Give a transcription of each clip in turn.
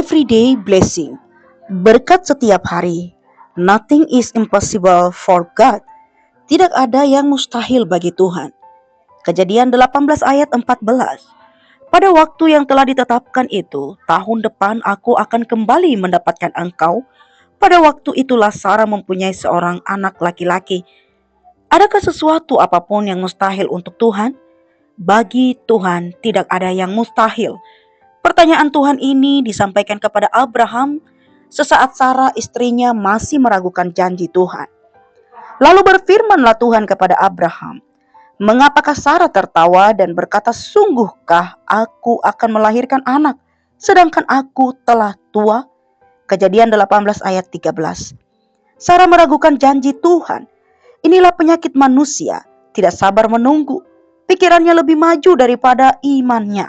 everyday blessing. Berkat setiap hari. Nothing is impossible for God. Tidak ada yang mustahil bagi Tuhan. Kejadian 18 ayat 14. Pada waktu yang telah ditetapkan itu, tahun depan aku akan kembali mendapatkan engkau. Pada waktu itulah Sarah mempunyai seorang anak laki-laki. Adakah sesuatu apapun yang mustahil untuk Tuhan? Bagi Tuhan tidak ada yang mustahil. Pertanyaan Tuhan ini disampaikan kepada Abraham sesaat Sarah istrinya masih meragukan janji Tuhan. Lalu berfirmanlah Tuhan kepada Abraham, "Mengapakah Sarah tertawa dan berkata, sungguhkah aku akan melahirkan anak, sedangkan aku telah tua?" Kejadian 18 ayat 13. Sarah meragukan janji Tuhan. Inilah penyakit manusia, tidak sabar menunggu. Pikirannya lebih maju daripada imannya.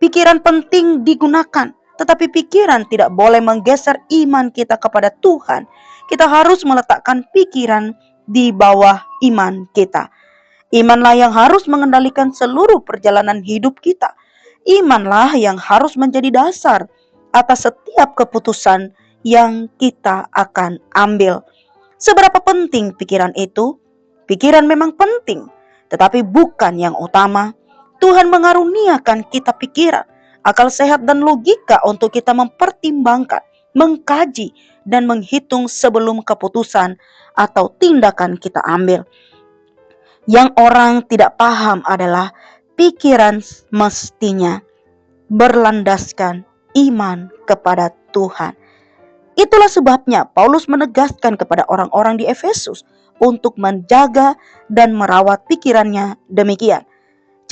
Pikiran penting digunakan, tetapi pikiran tidak boleh menggeser iman kita kepada Tuhan. Kita harus meletakkan pikiran di bawah iman kita. Imanlah yang harus mengendalikan seluruh perjalanan hidup kita. Imanlah yang harus menjadi dasar atas setiap keputusan yang kita akan ambil. Seberapa penting pikiran itu? Pikiran memang penting, tetapi bukan yang utama. Tuhan mengaruniakan kita pikiran, akal sehat dan logika untuk kita mempertimbangkan, mengkaji, dan menghitung sebelum keputusan atau tindakan kita ambil. Yang orang tidak paham adalah pikiran mestinya berlandaskan iman kepada Tuhan. Itulah sebabnya Paulus menegaskan kepada orang-orang di Efesus untuk menjaga dan merawat pikirannya demikian.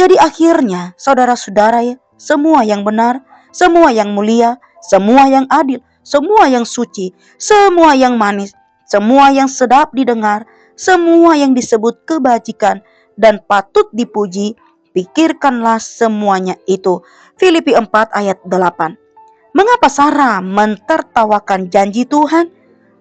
Jadi akhirnya saudara-saudara ya, semua yang benar, semua yang mulia, semua yang adil, semua yang suci, semua yang manis, semua yang sedap didengar, semua yang disebut kebajikan dan patut dipuji, pikirkanlah semuanya itu. Filipi 4 ayat 8. Mengapa Sarah mentertawakan janji Tuhan?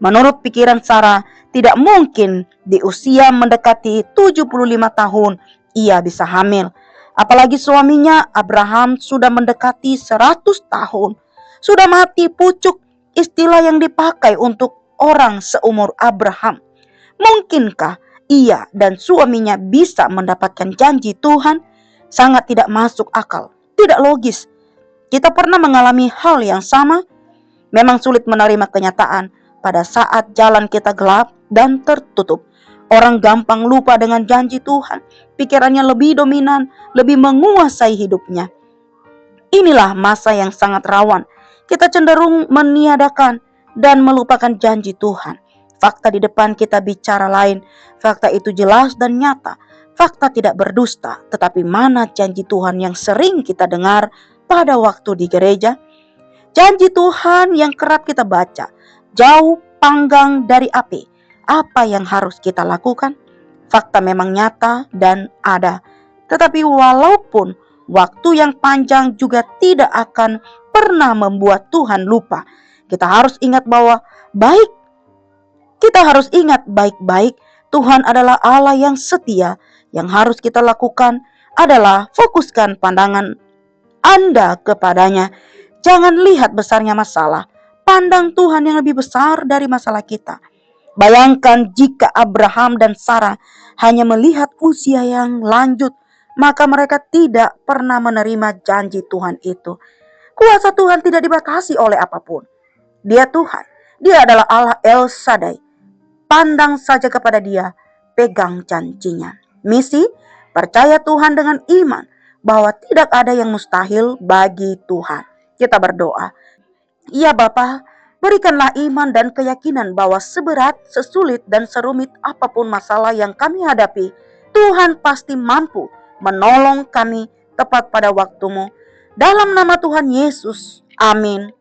Menurut pikiran Sarah, tidak mungkin di usia mendekati 75 tahun ia bisa hamil. Apalagi suaminya Abraham sudah mendekati 100 tahun. Sudah mati pucuk, istilah yang dipakai untuk orang seumur Abraham. Mungkinkah ia dan suaminya bisa mendapatkan janji Tuhan? Sangat tidak masuk akal, tidak logis. Kita pernah mengalami hal yang sama. Memang sulit menerima kenyataan pada saat jalan kita gelap dan tertutup. Orang gampang lupa dengan janji Tuhan. Pikirannya lebih dominan, lebih menguasai hidupnya. Inilah masa yang sangat rawan. Kita cenderung meniadakan dan melupakan janji Tuhan. Fakta di depan kita bicara lain. Fakta itu jelas dan nyata. Fakta tidak berdusta. Tetapi mana janji Tuhan yang sering kita dengar pada waktu di gereja? Janji Tuhan yang kerap kita baca, jauh panggang dari api. Apa yang harus kita lakukan? Fakta memang nyata dan ada. Tetapi walaupun waktu yang panjang juga tidak akan pernah membuat Tuhan lupa. Kita harus ingat baik-baik Tuhan adalah Allah yang setia. Yang harus kita lakukan adalah fokuskan pandangan Anda kepadanya. Jangan lihat besarnya masalah. Pandang Tuhan yang lebih besar dari masalah kita. Bayangkan jika Abraham dan Sarah hanya melihat usia yang lanjut, maka mereka tidak pernah menerima janji Tuhan itu. Kuasa Tuhan tidak dibatasi oleh apapun. Dia Tuhan. Dia adalah Allah El Shaddai. Pandang saja kepada Dia, pegang janjinya. Misi, percaya Tuhan dengan iman bahwa tidak ada yang mustahil bagi Tuhan. Kita berdoa. Ya Bapa, berikanlah iman dan keyakinan bahwa seberat, sesulit, dan serumit apapun masalah yang kami hadapi, Tuhan pasti mampu menolong kami tepat pada waktumu. Dalam nama Tuhan Yesus, amin.